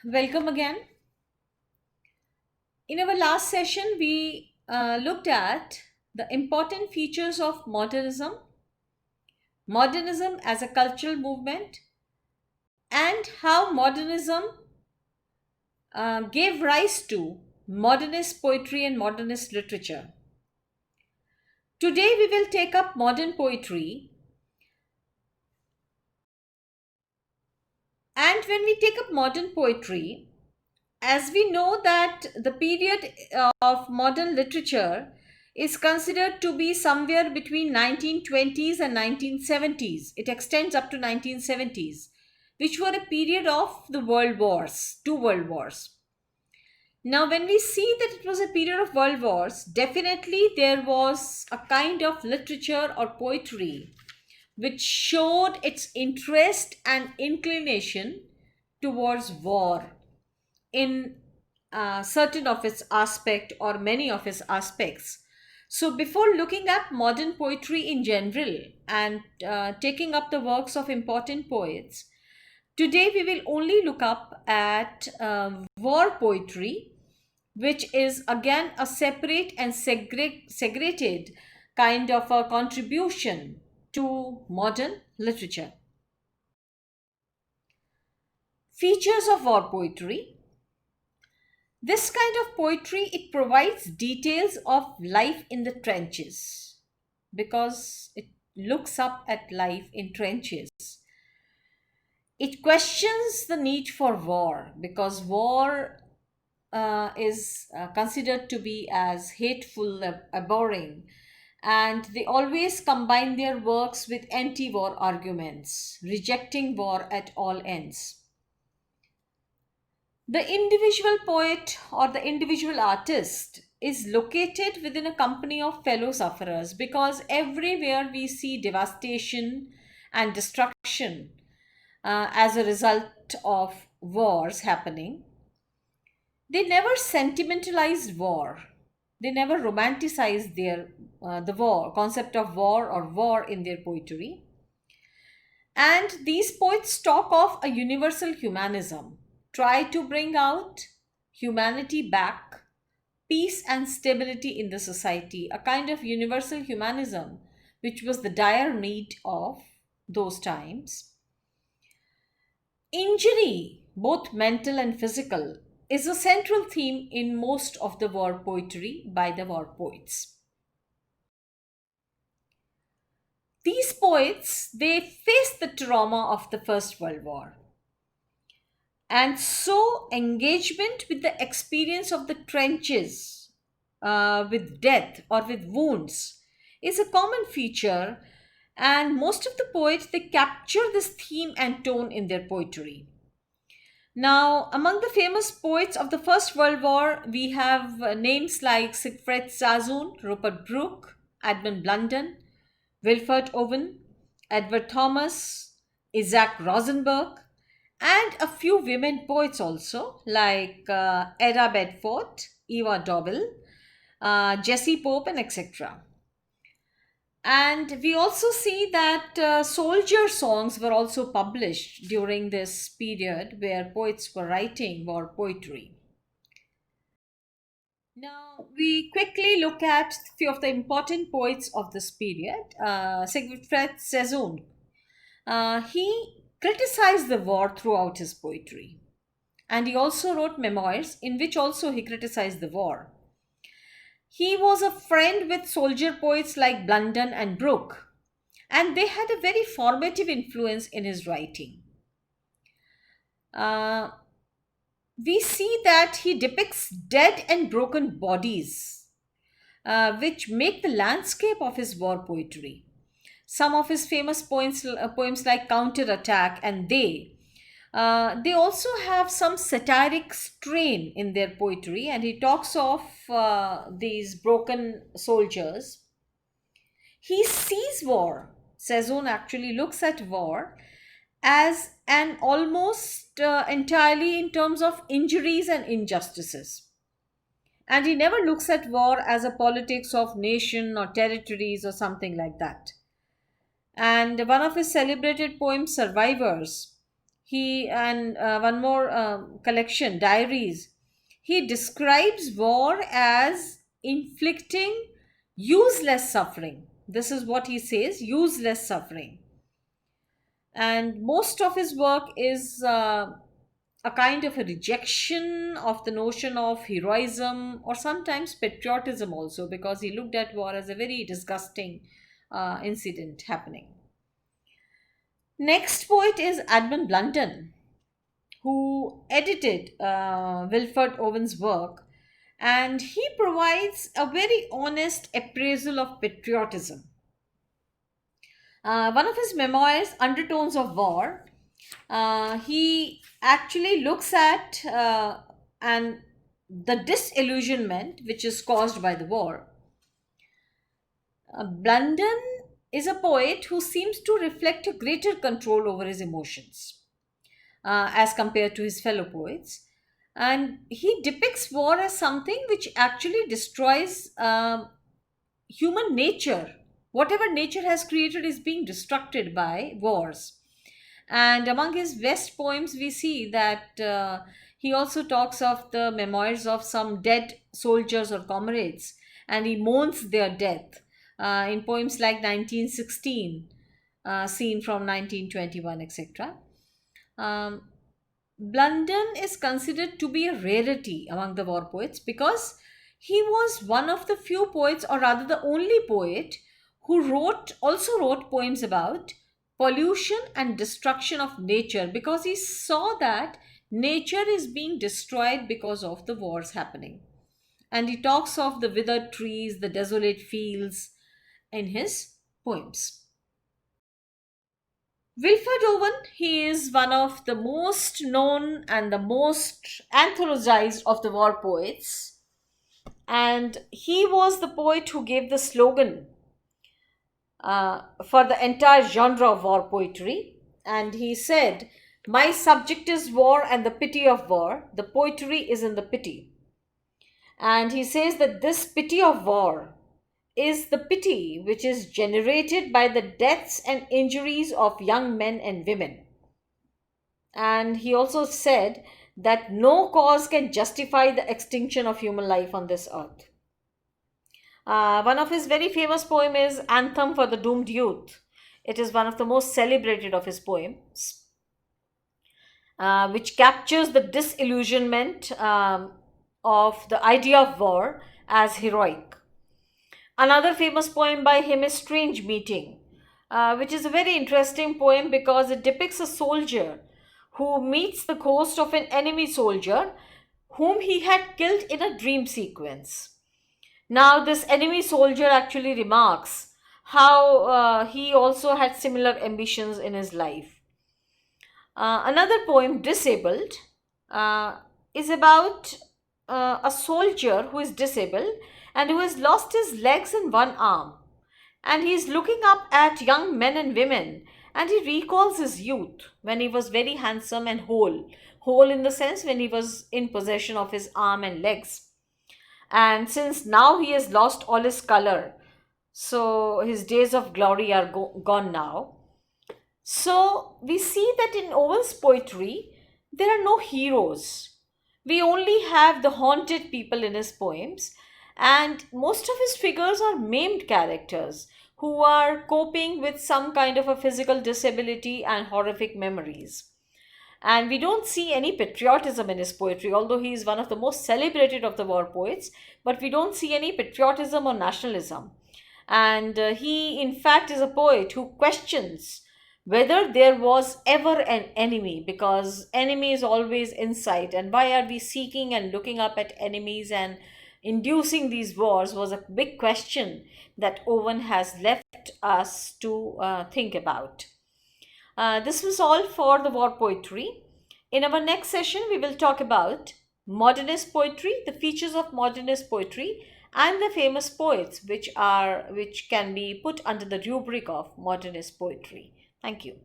Welcome again. In our last session, we looked at the important features of modernism as a cultural movement, and how modernism gave rise to modernist poetry and modernist literature. Today, we will take up modern poetry, and when we take up modern poetry, as we know that the period of modern literature is considered to be somewhere between 1920s and 1970s. It extends up to 1970s, which were a period of the world wars, two world wars. Now, when we see that it was a period of world wars, definitely there was a kind of literature or poetry which showed its interest and inclination towards war in certain of its aspect or many of its aspects. So before looking at modern poetry in general and taking up the works of important poets, today we will only look up at war poetry, which is again a separate and segregated kind of a contribution to modern literature. Features of war poetry. This kind of poetry, it provides details of life in the trenches because it looks up at life in trenches. It questions the need for war because war is considered to be as hateful, abhorring, and they always combine their works with anti-war arguments, rejecting war at all ends. The individual poet or the individual artist is located within a company of fellow sufferers because everywhere we see devastation and destruction as a result of wars happening. They never sentimentalized war. They never romanticized the war concept of war in their poetry. And these poets talk of a universal humanism, try to bring out humanity back, peace and stability in the society, a kind of universal humanism which was the dire need of those times. Injury, both mental and physical, is a central theme in most of the war poetry by the war poets. These poets, they faced the trauma of the First World War. And so, engagement with the experience of the trenches, with death or with wounds, is a common feature. And most of the poets, they capture this theme and tone in their poetry. Now, among the famous poets of the First World War, we have names like Siegfried Sassoon, Rupert Brooke, Edmund Blunden, Wilfred Owen, Edward Thomas, Isaac Rosenberg, and a few women poets also like Ada Bedford, Eva Dobell, Jessie Pope, and etc. And we also see that soldier songs were also published during this period where poets were writing war poetry. Now, we quickly look at a few of the important poets of this period. Siegfried Sassoon. He criticized the war throughout his poetry. And he also wrote memoirs in which also he criticized the war. He was a friend with soldier poets like Blunden and Brooke, and they had a very formative influence in his writing. Uh, we see that he depicts dead and broken bodies, which make the landscape of his war poetry. Some of his famous poems like Counterattack and they also have some satiric strain in their poetry, and he talks of these broken soldiers. He sees war. Sazon actually looks at war as an almost entirely in terms of injuries and injustices. And he never looks at war as a politics of nation or territories or something like that. And one of his celebrated poems, Survivors, one more collection, diaries. He describes war as inflicting useless suffering. This is what he says, useless suffering. And most of his work is a kind of a rejection of the notion of heroism or sometimes patriotism also, because he looked at war as a very disgusting incident happening. Next poet is Edmund Blunden, who edited Wilfred Owen's work, and he provides a very honest appraisal of patriotism. One of his memoirs, Undertones of War, he actually looks at and the disillusionment which is caused by the war. Blunden is a poet who seems to reflect a greater control over his emotions as compared to his fellow poets. And he depicts war as something which actually destroys human nature. Whatever nature has created is being destructed by wars. And among his best poems, we see that he also talks of the memoirs of some dead soldiers or comrades, and he mourns their death in poems like 1916, Scene from 1921, etc. Um, Blunden is considered to be a rarity among the war poets because he was one of the few poets, or rather the only poet, who also wrote poems about pollution and destruction of nature, because he saw that nature is being destroyed because of the wars happening. And he talks of the withered trees, the desolate fields in his poems. Wilfred Owen, he is one of the most known and the most anthologized of the war poets. And he was the poet who gave the slogan for the entire genre of war poetry. And he said, "My subject is war and the pity of war. The poetry is in the pity." And he says that this pity of war is the pity which is generated by the deaths and injuries of young men and women. And he also said that no cause can justify the extinction of human life on this earth. One of his very famous poem is Anthem for the Doomed Youth. It is one of the most celebrated of his poems, which captures the disillusionment of the idea of war as heroic. Another famous poem by him is Strange Meeting, which is a very interesting poem because it depicts a soldier who meets the ghost of an enemy soldier whom he had killed in a dream sequence. Now, this enemy soldier actually remarks how he also had similar ambitions in his life. Another poem, Disabled, is about a soldier who is disabled and who has lost his legs and one arm. And he is looking up at young men and women, and he recalls his youth when he was very handsome and whole. Whole in the sense when he was in possession of his arm and legs. And since now he has lost all his color, so his days of glory are gone now. So we see that in Owen's poetry, there are no heroes. We only have the haunted people in his poems, and most of his figures are maimed characters who are coping with some kind of a physical disability and horrific memories. And we don't see any patriotism in his poetry, although he is one of the most celebrated of the war poets, but we don't see any patriotism or nationalism. And he, in fact, is a poet who questions whether there was ever an enemy, because enemy is always insight, and why are we seeking and looking up at enemies and inducing these wars was a big question that Owen has left us to think about. This was all for the war poetry. In our next session, we will talk about modernist poetry, the features of modernist poetry, and the famous poets which can be put under the rubric of modernist poetry. Thank you.